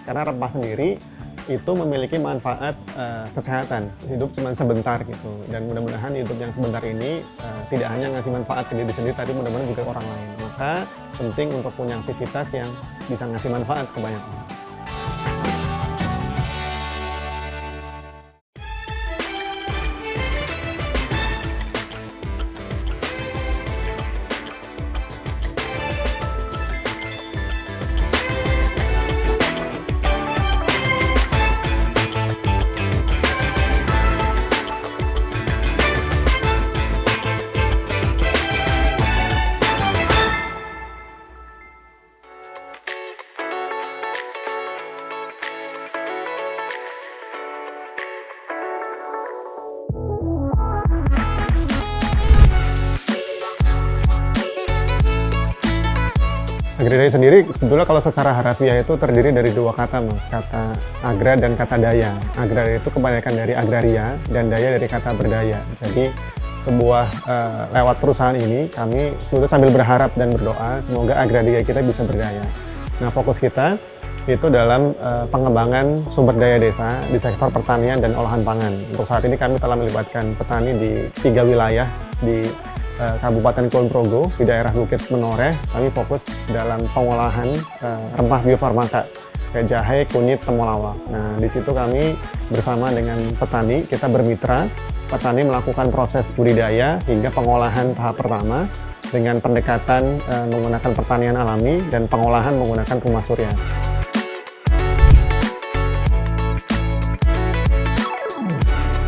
karena rempah sendiri itu memiliki manfaat kesehatan. Hidup cuma sebentar gitu, dan mudah-mudahan hidup yang sebentar ini tidak hanya ngasih manfaat ke diri sendiri, tapi mudah-mudahan juga orang lain. Maka penting untuk punya aktivitas yang bisa ngasih manfaat ke banyak orang. Agradaya sendiri sebetulnya kalau secara harafiah itu terdiri dari dua kata, Mas. Kata agra dan kata daya. Agraria itu kebanyakan dari agraria dan daya dari kata berdaya. Jadi lewat perusahaan ini kami sebetulnya sambil berharap dan berdoa semoga agraria kita bisa berdaya. Nah, fokus kita itu dalam pengembangan sumber daya desa di sektor pertanian dan olahan pangan. Untuk saat ini kami telah melibatkan petani di 3 wilayah di Kabupaten Kulon Progo, di daerah Bukit Menoreh. Kami fokus dalam pengolahan rempah biofarmaka kayak jahe, kunyit, temulawak. Nah, di situ kami bersama dengan petani, kita bermitra. Petani melakukan proses budidaya hingga pengolahan tahap pertama dengan pendekatan menggunakan pertanian alami dan pengolahan menggunakan rumah surya.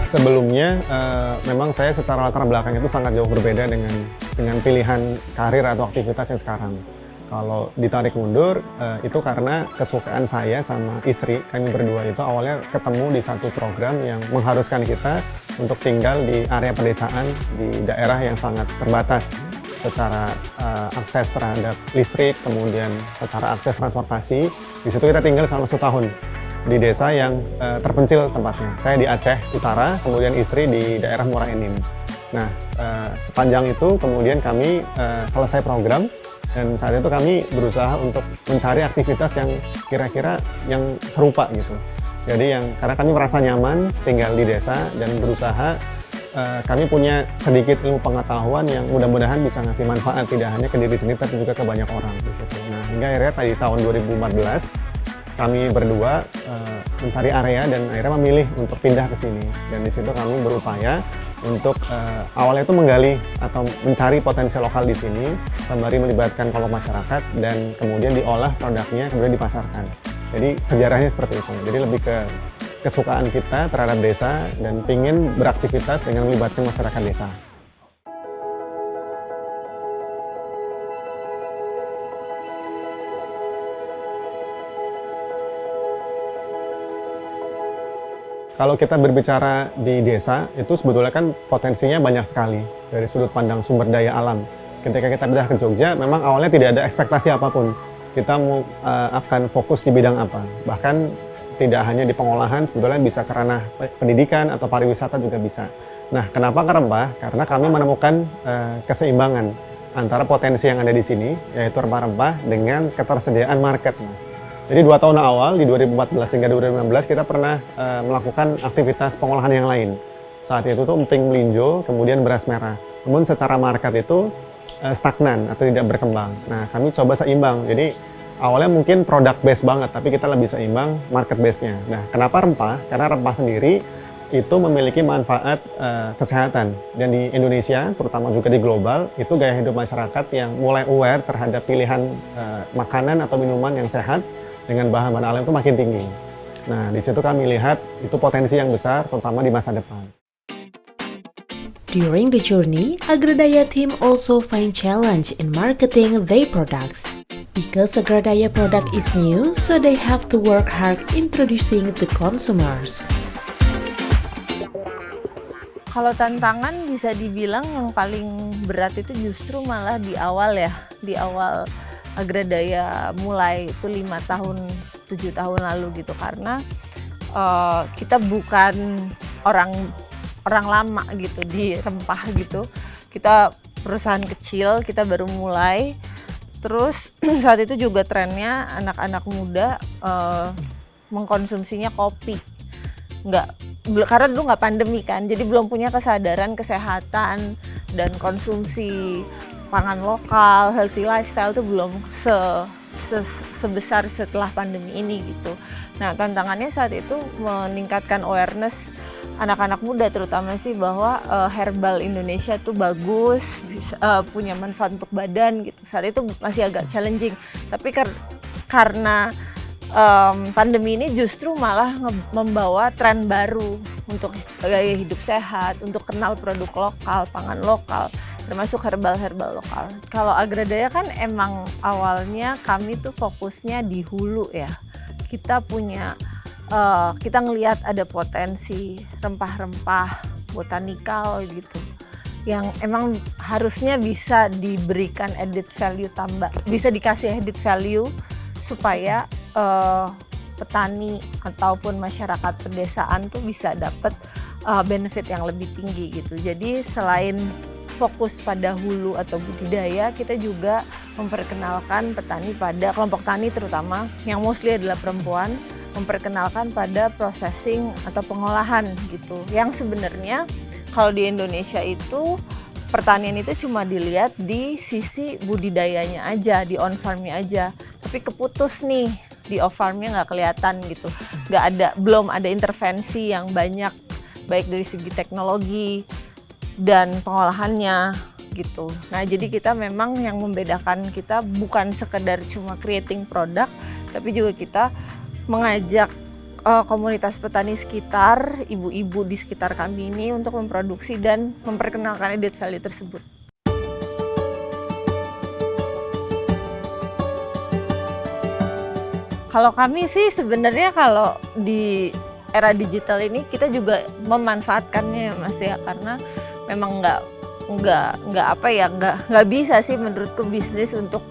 Sebelumnya memang saya secara latar belakang itu sangat jauh berbeda dengan pilihan karir atau aktivitas yang sekarang. Kalau ditarik mundur itu karena kesukaan saya sama istri, kami berdua itu awalnya ketemu di satu program yang mengharuskan kita untuk tinggal di area pedesaan di daerah yang sangat terbatas secara akses terhadap listrik, kemudian secara akses transportasi. Di situ kita tinggal selama 1 tahun di desa yang terpencil tempatnya. Saya di Aceh Utara, kemudian istri di daerah Muara Enim. Nah, sepanjang itu kemudian kami selesai program, dan saat itu kami berusaha untuk mencari aktivitas yang kira-kira yang serupa gitu. Jadi karena kami merasa nyaman tinggal di desa dan berusaha kami punya sedikit ilmu pengetahuan yang mudah-mudahan bisa ngasih manfaat tidak hanya ke diri sendiri tapi juga ke banyak orang di situ. Nah, hingga akhirnya tadi tahun 2014 kami berdua mencari area dan akhirnya memilih untuk pindah ke sini, dan di situ kami berupaya untuk awalnya itu menggali atau mencari potensi lokal di sini sembari melibatkan kelompok masyarakat dan kemudian diolah produknya kemudian dipasarkan. Jadi sejarahnya seperti itu. Jadi lebih ke kesukaan kita terhadap desa dan ingin beraktivitas dengan melibatkan masyarakat desa. Kalau kita berbicara di desa, itu sebetulnya kan potensinya banyak sekali dari sudut pandang sumber daya alam. Ketika kita pindah ke Jogja, memang awalnya tidak ada ekspektasi apapun. Kita akan fokus di bidang apa. Bahkan tidak hanya di pengolahan, sebetulnya bisa ke ranah pendidikan atau pariwisata juga bisa. Nah, kenapa ke rempah? Karena kami menemukan keseimbangan antara potensi yang ada di sini, yaitu rempah-rempah, dengan ketersediaan market, Mas. Jadi 2 tahun awal, di 2014 hingga 2016, kita pernah melakukan aktivitas pengolahan yang lain. Saat itu tuh emping melinjo, kemudian beras merah. Namun secara market itu stagnan atau tidak berkembang. Nah, kami coba seimbang. Jadi awalnya mungkin product base banget, tapi kita lebih seimbang market base-nya. Nah, kenapa rempah? Karena rempah sendiri itu memiliki manfaat kesehatan. Dan di Indonesia, terutama juga di global, itu gaya hidup masyarakat yang mulai aware terhadap pilihan makanan atau minuman yang sehat dengan bahan-bahan alam itu makin tinggi. Nah, di situ kami lihat itu potensi yang besar, terutama di masa depan. During the journey, Agradaya team also find challenge in marketing their products. Because Agradaya product is new, so they have to work hard introducing to consumers. Kalau tantangan bisa dibilang yang paling berat itu justru malah di awal ya, di awal Agradaya mulai itu 5 tahun, 7 tahun lalu gitu, karena kita bukan orang lama gitu di rempah gitu. Kita perusahaan kecil, kita baru mulai. Terus saat itu juga trennya anak-anak muda mengkonsumsinya kopi. Karena dulu nggak pandemi kan, jadi belum punya kesadaran kesehatan dan konsumsi pangan lokal, healthy lifestyle itu belum sebesar setelah pandemi ini gitu. Nah, tantangannya saat itu meningkatkan awareness anak-anak muda terutama sih bahwa herbal Indonesia tuh bagus, punya manfaat untuk badan gitu. Saat itu masih agak challenging, tapi karena pandemi ini justru malah membawa tren baru untuk gaya hidup sehat, untuk kenal produk lokal, pangan lokal, termasuk herbal-herbal lokal. Kalau Agradaya kan emang awalnya kami tuh fokusnya di hulu ya. Kita ngelihat ada potensi rempah-rempah botanikal gitu yang emang harusnya bisa diberikan added value tambah, bisa dikasih added value supaya petani ataupun masyarakat pedesaan tuh bisa dapat benefit yang lebih tinggi gitu. Jadi selain fokus pada hulu atau budidaya, kita juga memperkenalkan petani pada kelompok tani terutama yang mostly adalah perempuan, memperkenalkan pada processing atau pengolahan gitu. Yang sebenarnya kalau di Indonesia itu pertanian itu cuma dilihat di sisi budidayanya aja, di on farmnya aja, tapi keputus nih di off farmnya nggak kelihatan gitu, belum ada intervensi yang banyak baik dari segi teknologi dan pengolahannya gitu. Nah, jadi kita memang yang membedakan kita bukan sekedar cuma creating produk, tapi juga kita mengajak komunitas petani sekitar, ibu-ibu di sekitar kami ini untuk memproduksi dan memperkenalkan added value tersebut. Kalau kami sih sebenarnya kalau di era digital ini kita juga memanfaatkannya ya Mas ya, karena memang nggak bisa sih menurutku bisnis untuk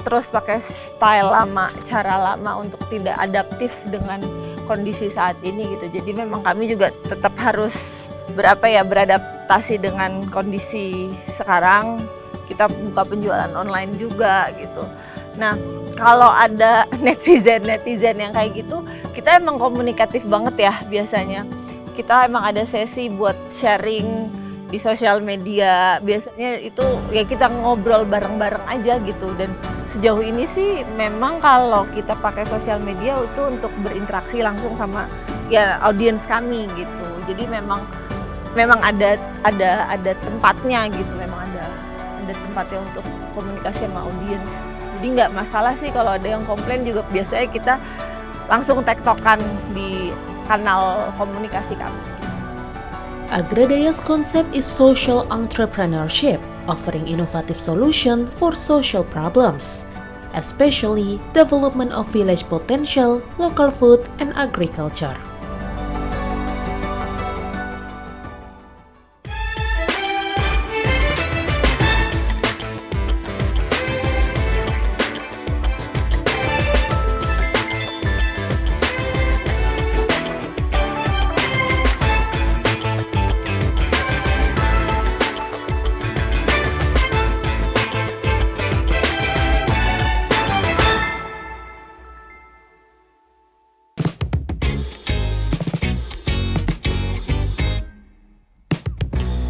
terus pakai style lama, cara lama, untuk tidak adaptif dengan kondisi saat ini gitu. Jadi memang kami juga tetap harus beradaptasi dengan kondisi sekarang. Kita buka penjualan online juga gitu. Nah, kalau ada netizen yang kayak gitu, kita emang komunikatif banget ya biasanya. Kita emang ada sesi buat sharing di sosial media, biasanya itu ya kita ngobrol bareng-bareng aja gitu. Dan sejauh ini sih memang kalau kita pakai sosial media itu untuk berinteraksi langsung sama ya audiens kami gitu. Jadi memang ada tempatnya gitu, memang ada tempatnya untuk komunikasi sama audiens. Jadi nggak masalah sih kalau ada yang komplain, juga biasanya kita langsung tektokan di kanal komunikasi kami. Agradaya's concept is social entrepreneurship, offering innovative solutions for social problems, especially development of village potential, local food, and agriculture.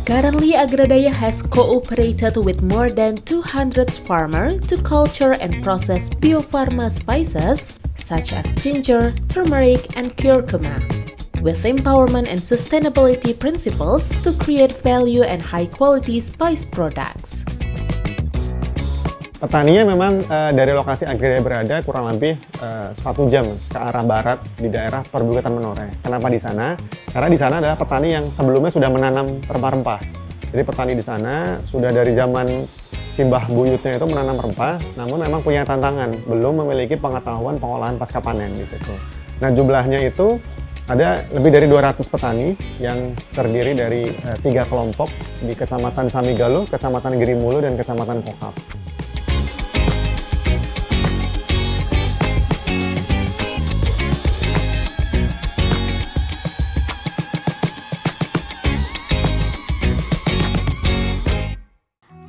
Currently, Agradaya has cooperated with more than 200 farmers to culture and process biopharma spices such as ginger, turmeric, and curcuma, with empowerment and sustainability principles to create value and high-quality spice products. Petaninya memang dari lokasi Agradaya berada kurang lebih 1 jam ke arah barat di daerah Perbukitan Menoreh. Kenapa di sana? Karena di sana adalah petani yang sebelumnya sudah menanam rempah-rempah. Jadi petani di sana sudah dari zaman simbah buyutnya itu menanam rempah, namun memang punya tantangan, belum memiliki pengetahuan pengolahan pasca panen di situ. Nah, jumlahnya itu ada lebih dari 200 petani yang terdiri dari 3 kelompok di Kecamatan Samigalo, Kecamatan Girimulu, dan Kecamatan Kokap.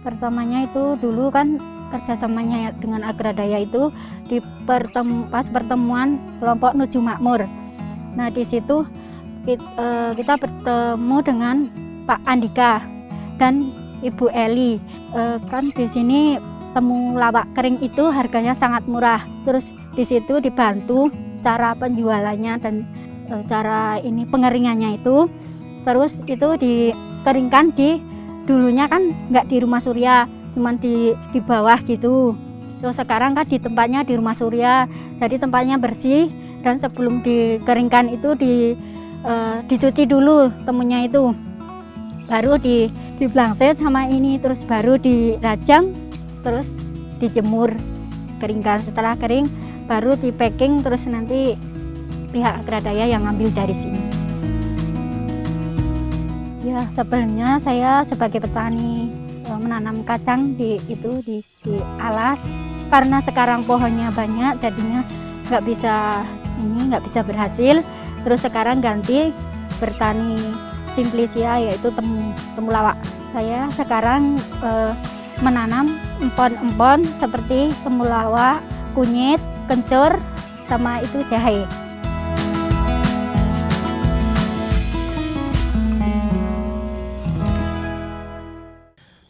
Pertamanya itu dulu kan kerjasamanya dengan Agradaya itu pas pertemuan kelompok Nuju Makmur. Nah di situ kita bertemu dengan Pak Andika dan Ibu Eli. Kan di sini temulawak kering itu harganya sangat murah. Terus di situ dibantu cara penjualannya dan cara ini pengeringannya itu. Terus itu dikeringkan dulunya kan nggak di rumah surya, cuman di bawah gitu. Terus sekarang kan di tempatnya di rumah surya, jadi tempatnya bersih dan sebelum dikeringkan itu dicuci dulu temunya itu, baru dibelangset sama ini, terus baru dirajang, terus dijemur, keringkan. Setelah kering baru di packing, terus nanti pihak Agradaya yang ngambil dari sini. Ya sebelumnya saya sebagai petani menanam kacang di alas, karena sekarang pohonnya banyak jadinya nggak bisa berhasil. Terus sekarang ganti bertani simplicia, yaitu temulawak. Saya sekarang menanam empon-empon seperti temulawak, kunyit, kencur, sama itu jahe.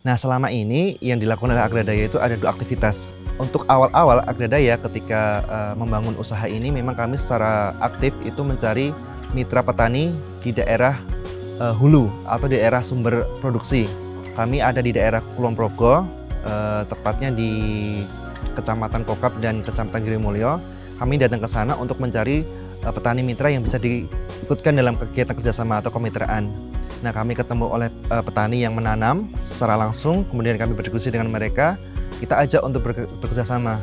Nah, selama ini yang dilakukan oleh Agradaya itu ada 2 aktivitas. Untuk awal-awal Agradaya ketika membangun usaha ini, memang kami secara aktif itu mencari mitra petani di daerah hulu atau di daerah sumber produksi. Kami ada di daerah Kulon Progo, tepatnya di Kecamatan Kokap dan Kecamatan Girimulyo. Kami datang ke sana untuk mencari petani mitra yang bisa diikutkan dalam kegiatan kerjasama atau kemitraan. Nah, kami ketemu oleh petani yang menanam secara langsung, kemudian kami berdiskusi dengan mereka, kita ajak untuk bekerja sama.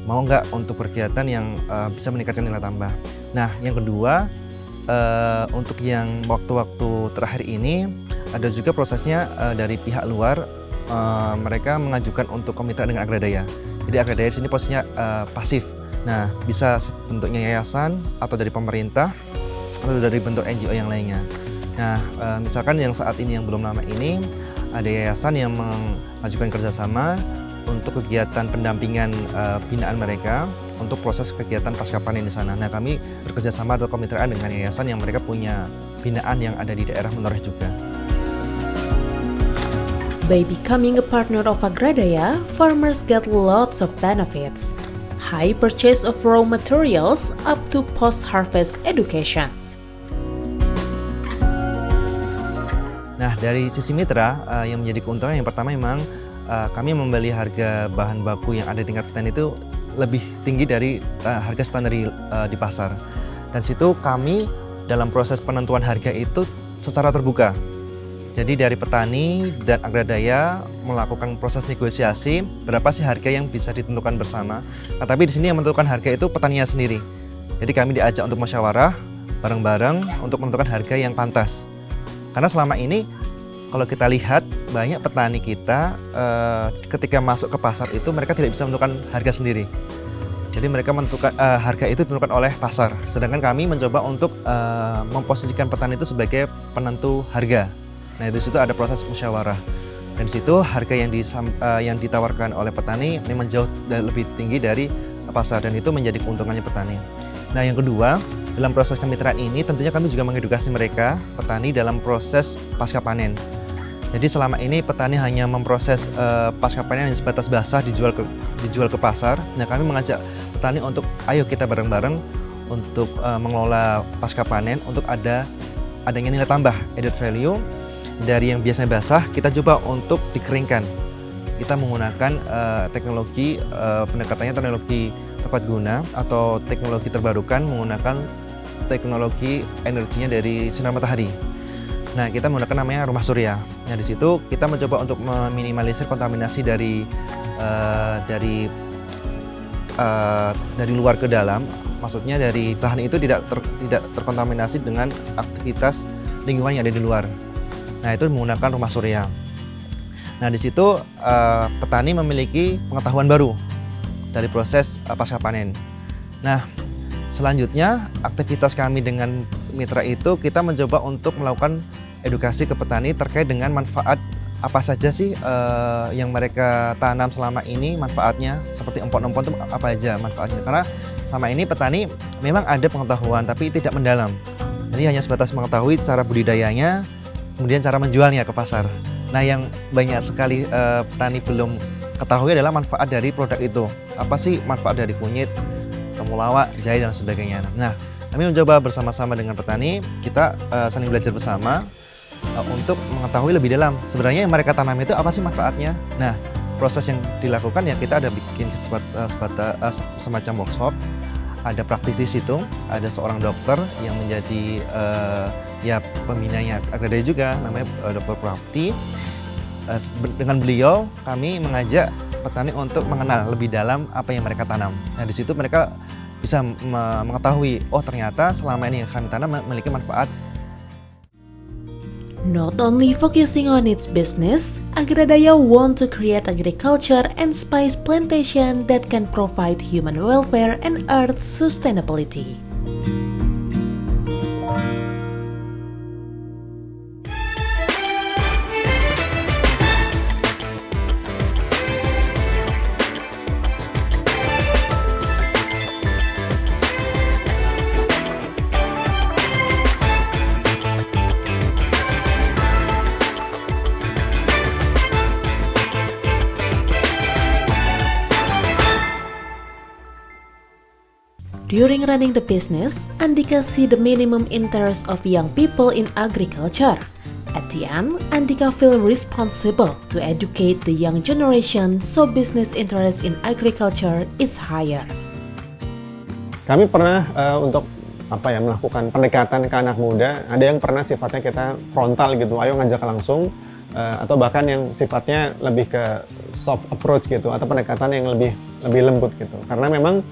Mau nggak untuk kegiatan yang bisa meningkatkan nilai tambah. Nah, yang kedua, untuk yang waktu-waktu terakhir ini, ada juga prosesnya dari pihak luar, mereka mengajukan untuk kemitraan dengan Agradaya. Jadi Agradaya di sini posisinya pasif. Nah, bisa bentuknya yayasan, atau dari pemerintah, atau dari bentuk NGO yang lainnya. Nah, misalkan yang saat ini yang belum lama ini ada yayasan yang mengajukan kerjasama untuk kegiatan pendampingan binaan mereka untuk proses kegiatan pasca panen di sana. Nah, kami bekerjasama atau kemitraan dengan yayasan yang mereka punya binaan yang ada di daerah Menoreh juga. By becoming a partner of Agradaya, farmers get lots of benefits. High purchase of raw materials up to post-harvest education. Nah, dari sisi mitra yang menjadi keuntungan yang pertama memang kami membeli harga bahan baku yang ada di tingkat petani itu lebih tinggi dari harga standar di pasar. Dan situ kami dalam proses penentuan harga itu secara terbuka. Jadi dari petani dan Agradaya melakukan proses negosiasi berapa sih harga yang bisa ditentukan bersama. Nah, tapi di sini yang menentukan harga itu petaninya sendiri. Jadi kami diajak untuk musyawarah bareng-bareng untuk menentukan harga yang pantas. Karena selama ini kalau kita lihat banyak petani kita ketika masuk ke pasar itu mereka tidak bisa menentukan harga sendiri. Jadi mereka menentukan harga itu ditentukan oleh pasar. Sedangkan kami mencoba untuk memposisikan petani itu sebagai penentu harga. Nah, di situ ada proses musyawarah. Dan di situ harga yang ditawarkan oleh petani memang jauh lebih tinggi dari pasar, dan itu menjadi keuntungannya petani. Nah, yang kedua, dalam proses kemitraan ini tentunya kami juga mengedukasi mereka, petani, dalam proses pasca panen. Jadi selama ini petani hanya memproses pasca panen yang sebatas basah dijual ke pasar. Nah, kami mengajak petani untuk ayo kita bareng-bareng untuk mengelola pasca panen untuk adanya nilai tambah, added value. Dari yang biasanya basah, kita coba untuk dikeringkan. Kita menggunakan teknologi pendekatannya teknologi tepat guna atau teknologi terbarukan, menggunakan teknologi energinya dari sinar matahari. Nah, kita menggunakan namanya rumah surya. Nah, di situ kita mencoba untuk meminimalisir kontaminasi dari luar ke dalam. Maksudnya dari bahan itu tidak terkontaminasi dengan aktivitas lingkungan yang ada di luar. Nah, itu menggunakan rumah surya. Nah, di situ petani memiliki pengetahuan baru dari proses pasca panen. Nah, selanjutnya aktivitas kami dengan mitra itu kita mencoba untuk melakukan edukasi ke petani terkait dengan manfaat apa saja sih yang mereka tanam selama ini, manfaatnya, seperti empon-empon itu apa aja manfaatnya. Karena selama ini petani memang ada pengetahuan tapi tidak mendalam. Jadi hanya sebatas mengetahui cara budidayanya, kemudian cara menjualnya ke pasar. Nah, yang banyak sekali petani belum ketahui adalah manfaat dari produk itu. Apa sih manfaat dari kunyit, temulawak, jahe, dan sebagainya. Nah, kami mencoba bersama-sama dengan petani, kita saling belajar bersama untuk mengetahui lebih dalam sebenarnya yang mereka tanam itu apa sih manfaatnya. Nah, proses yang dilakukan ya kita ada bikin semacam workshop, ada praktis di situ, ada seorang dokter yang menjadi ya pembinanya Agradaya juga, namanya Dr. Prapti. Dengan beliau kami mengajak petani untuk mengenal lebih dalam apa yang mereka tanam. Nah, di situ mereka bisa mengetahui, oh ternyata selama ini yang kami tanam memiliki manfaat. Not only focusing on its business, Agradaya want to create agriculture and spice plantation that can provide human welfare and earth sustainability. During running the business, Andika see the minimum interest of young people in agriculture. At the end, Andika feel responsible to educate the young generation so business interest in agriculture is higher. Kami pernah untuk melakukan pendekatan ke anak muda. Ada yang pernah sifatnya kita frontal gitu, ayo ngajak langsung, atau bahkan yang sifatnya lebih ke soft approach gitu, atau pendekatan yang lebih lembut gitu. Karena memang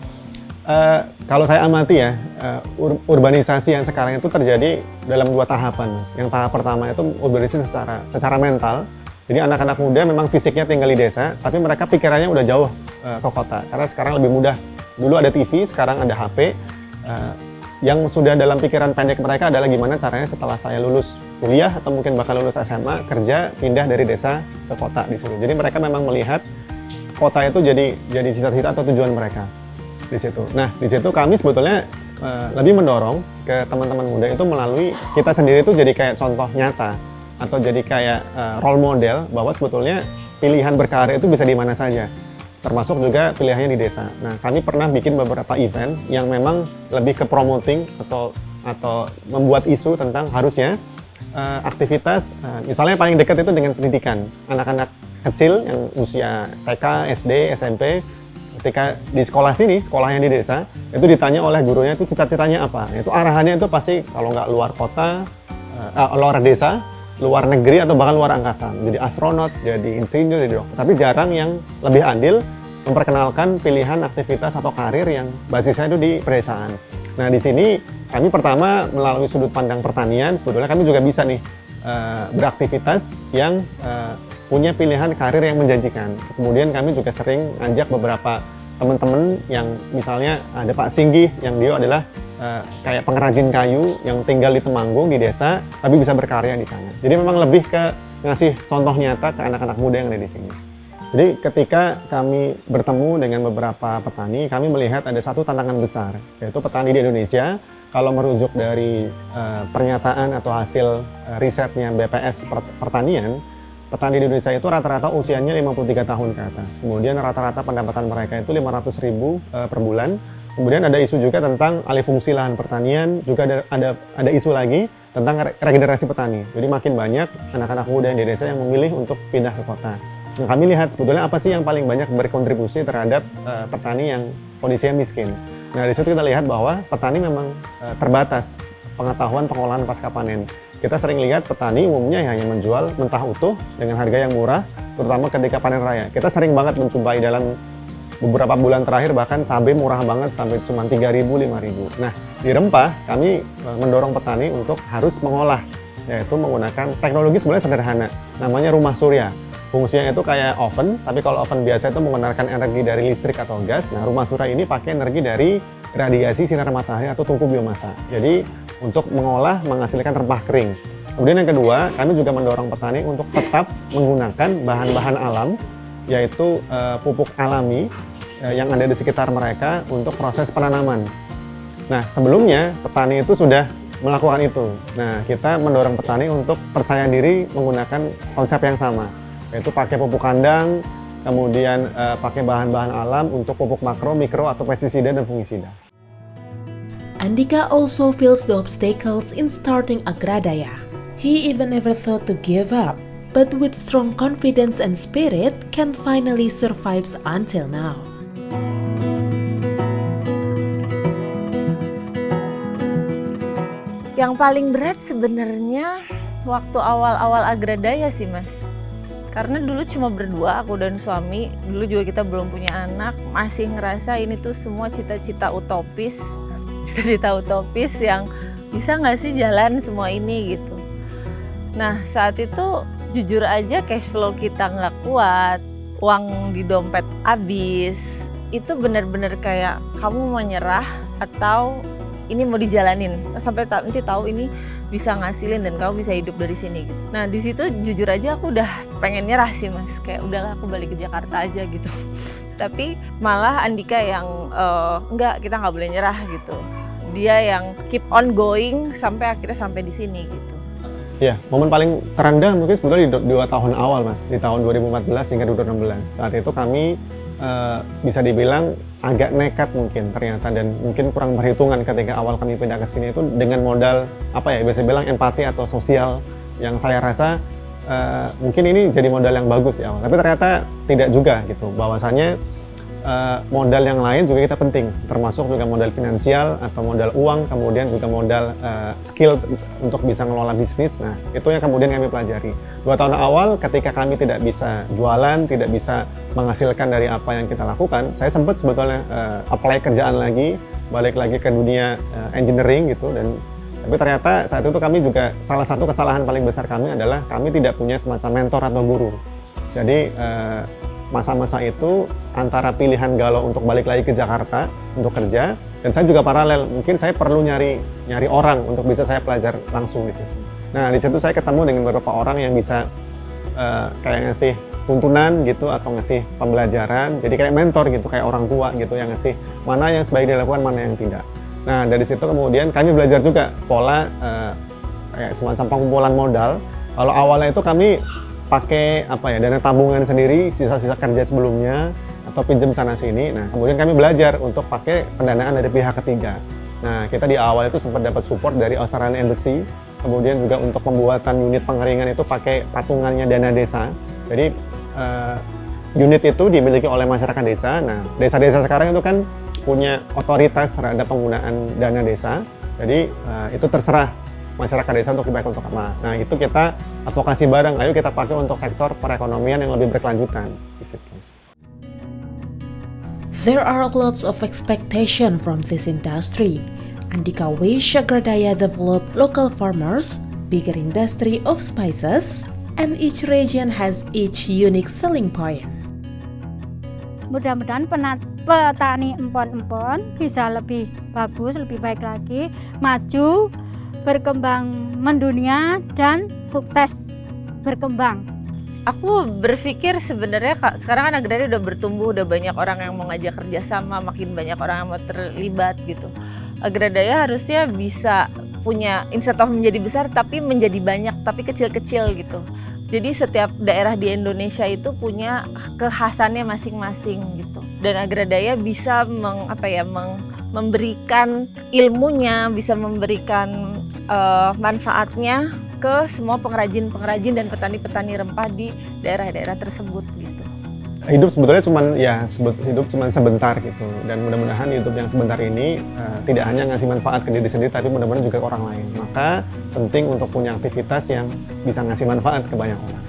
kalau saya amati ya, urbanisasi yang sekarang itu terjadi dalam 2 tahapan. Yang tahap pertama itu urbanisasi secara mental. Jadi anak-anak muda memang fisiknya tinggal di desa, tapi mereka pikirannya udah jauh ke kota. Karena sekarang lebih mudah. Dulu ada TV, sekarang ada HP. Yang sudah dalam pikiran pendek mereka adalah gimana caranya setelah saya lulus kuliah atau mungkin bakal lulus SMA, kerja, pindah dari desa ke kota di sini. Jadi mereka memang melihat kota itu jadi cita-cita atau tujuan mereka di situ. Nah, di situ kami sebetulnya lebih mendorong ke teman-teman muda itu melalui kita sendiri itu jadi kayak contoh nyata atau jadi kayak role model bahwa sebetulnya pilihan berkarir itu bisa di mana saja, termasuk juga pilihannya di desa. Nah, kami pernah bikin beberapa event yang memang lebih ke promoting atau membuat isu tentang harusnya aktivitas misalnya paling dekat itu dengan pendidikan anak-anak kecil yang usia TK, SD, SMP. Ketika di sekolah sini, sekolahnya di desa, itu ditanya oleh gurunya itu cita-citanya apa. Itu arahannya itu pasti kalau nggak luar kota, luar desa, luar negeri atau bahkan luar angkasa. Jadi astronot, jadi insinyur, jadi dokter. Tapi jarang yang lebih andil memperkenalkan pilihan aktivitas atau karir yang basisnya itu di pedesaan. Nah, di sini kami pertama melalui sudut pandang pertanian, sebetulnya kami juga bisa nih beraktivitas yang punya pilihan karir yang menjanjikan. Kemudian kami juga sering ajak beberapa teman-teman yang misalnya ada Pak Singgih yang dia adalah kayak pengrajin kayu yang tinggal di Temanggung di desa tapi bisa berkarya di sana. Jadi memang lebih ke ngasih contoh nyata ke anak-anak muda yang ada di sini. Jadi ketika kami bertemu dengan beberapa petani, kami melihat ada satu tantangan besar, yaitu petani di Indonesia. Kalau merujuk dari pernyataan atau hasil risetnya BPS Pertanian, petani di Indonesia itu rata-rata usianya 53 tahun ke atas. Kemudian rata-rata pendapatan mereka itu 500.000 per bulan. Kemudian ada isu juga tentang alih fungsi lahan pertanian, juga ada isu lagi tentang regenerasi petani. Jadi makin banyak anak-anak muda yang di desa yang memilih untuk pindah ke kota. Nah, kami lihat sebetulnya apa sih yang paling banyak berkontribusi terhadap petani yang kondisinya miskin. Nah, di situ kita lihat bahwa petani memang terbatas pengetahuan pengolahan pasca panen. Kita sering lihat petani umumnya hanya menjual mentah utuh dengan harga yang murah, terutama ketika panen raya. Kita sering banget menjumpai dalam beberapa bulan terakhir bahkan cabai murah banget sampai cuma 3.000, 5.000. Nah, di rempah kami mendorong petani untuk harus mengolah, yaitu menggunakan teknologi sebenarnya sederhana, namanya rumah surya. Fungsinya itu kayak oven, tapi kalau oven biasa itu menggunakan energi dari listrik atau gas. Nah, rumah surya ini pakai energi dari radiasi sinar matahari atau tungku biomasa. Jadi untuk mengolah menghasilkan rempah kering. Kemudian yang kedua, kami juga mendorong petani untuk tetap menggunakan bahan-bahan alam, yaitu pupuk alami yang ada di sekitar mereka untuk proses penanaman. Nah, sebelumnya petani itu sudah melakukan itu. Nah, kita mendorong petani untuk percaya diri menggunakan konsep yang sama, yaitu pakai pupuk kandang, kemudian pakai bahan-bahan alam untuk pupuk makro, mikro, atau pestisida dan fungisida. Andika also feels the obstacles in starting Agradaya. He even never thought to give up, but with strong confidence and spirit can finally survive until now. Yang paling berat sebenarnya waktu awal-awal Agradaya sih Mas. Karena dulu cuma berdua, aku dan suami. Dulu juga kita belum punya anak, masih ngerasa ini tuh semua cita-cita utopis. Cita-cita utopis yang bisa nggak sih jalan semua ini gitu. Nah saat itu jujur aja cash flow kita nggak kuat, uang di dompet habis. Itu benar-benar kayak kamu mau nyerah atau ini mau dijalanin sampai nanti tahu ini bisa ngasilin dan kamu bisa hidup dari sini gitu. Nah di situ jujur aja aku udah pengen nyerah sih Mas, kayak udahlah aku balik ke Jakarta aja gitu. Tapi malah Andika yang enggak, kita nggak boleh nyerah gitu. Dia yang keep on going sampai akhirnya sampai di sini gitu. Ya, momen paling terendah mungkin sebetulnya di 2 tahun awal Mas, di tahun 2014 hingga 2016. Saat itu kami bisa dibilang agak nekat mungkin ternyata, dan mungkin kurang perhitungan ketika awal kami pindah ke sini itu dengan modal apa ya, biasa bilang empati atau sosial yang saya rasa mungkin ini jadi modal yang bagus ya, tapi ternyata tidak juga gitu. Bahwasannya modal yang lain juga kita penting, termasuk juga modal finansial atau modal uang, kemudian juga modal skill untuk bisa ngelola bisnis. Nah, itu yang kemudian kami pelajari. 2 tahun awal ketika kami tidak bisa jualan, tidak bisa menghasilkan dari apa yang kita lakukan, saya sempat sebetulnya apply kerjaan lagi, balik lagi ke dunia engineering gitu, dan tapi ternyata saat itu kami juga, salah satu kesalahan paling besar kami adalah kami tidak punya semacam mentor atau guru. Jadi masa-masa itu antara pilihan galau untuk balik lagi ke Jakarta untuk kerja, dan saya juga paralel, mungkin saya perlu nyari orang untuk bisa saya pelajar langsung di situ. Nah di situ saya ketemu dengan beberapa orang yang bisa kayak ngasih tuntunan gitu atau ngasih pembelajaran, jadi kayak mentor gitu, kayak orang tua gitu yang ngasih mana yang sebaiknya dilakukan, mana yang tidak. Nah dari situ kemudian kami belajar juga pola kayak semacam pengumpulan modal. Kalau awalnya itu kami pakai apa ya, dana tabungan sendiri, sisa-sisa kerja sebelumnya atau pinjam sana sini. Nah kemudian kami belajar untuk pakai pendanaan dari pihak ketiga. Nah kita di awal itu sempat dapat support dari Australian Embassy, kemudian juga untuk pembuatan unit pengeringan itu pakai patungannya dana desa. Jadi unit itu dimiliki oleh masyarakat desa. Nah desa-desa sekarang itu kan punya otoritas terhadap penggunaan dana desa, jadi itu terserah masyarakat desa untuk dipakai untuk apa. Nah itu kita advokasi bareng, ayo kita pakai untuk sektor perekonomian yang lebih berkelanjutan di situ. There are lots of expectation from this industry. Andika wish Agradaya develop local farmers, bigger industry of spices, and each region has each unique selling point. Mudah-mudahan petani empon-empon bisa lebih bagus, lebih baik lagi, maju, berkembang mendunia, dan sukses berkembang. Aku berpikir sebenarnya sekarang kan Agradaya udah bertumbuh, udah banyak orang yang mau ngajak kerjasama, makin banyak orang yang mau terlibat gitu. Agradaya harusnya bisa punya, instead of menjadi besar tapi menjadi banyak, tapi kecil-kecil gitu. Jadi setiap daerah di Indonesia itu punya kekhasannya masing-masing gitu. Dan Agradaya bisa memberikan ilmunya, bisa memberikan manfaatnya ke semua pengrajin-pengrajin dan petani-petani rempah di daerah-daerah tersebut gitu. Hidup sebetulnya hidup cuman sebentar gitu, dan mudah-mudahan hidup yang sebentar ini tidak hanya ngasih manfaat ke diri sendiri, tapi mudah-mudahan juga ke orang lain. Maka penting untuk punya aktivitas yang bisa ngasih manfaat ke banyak orang.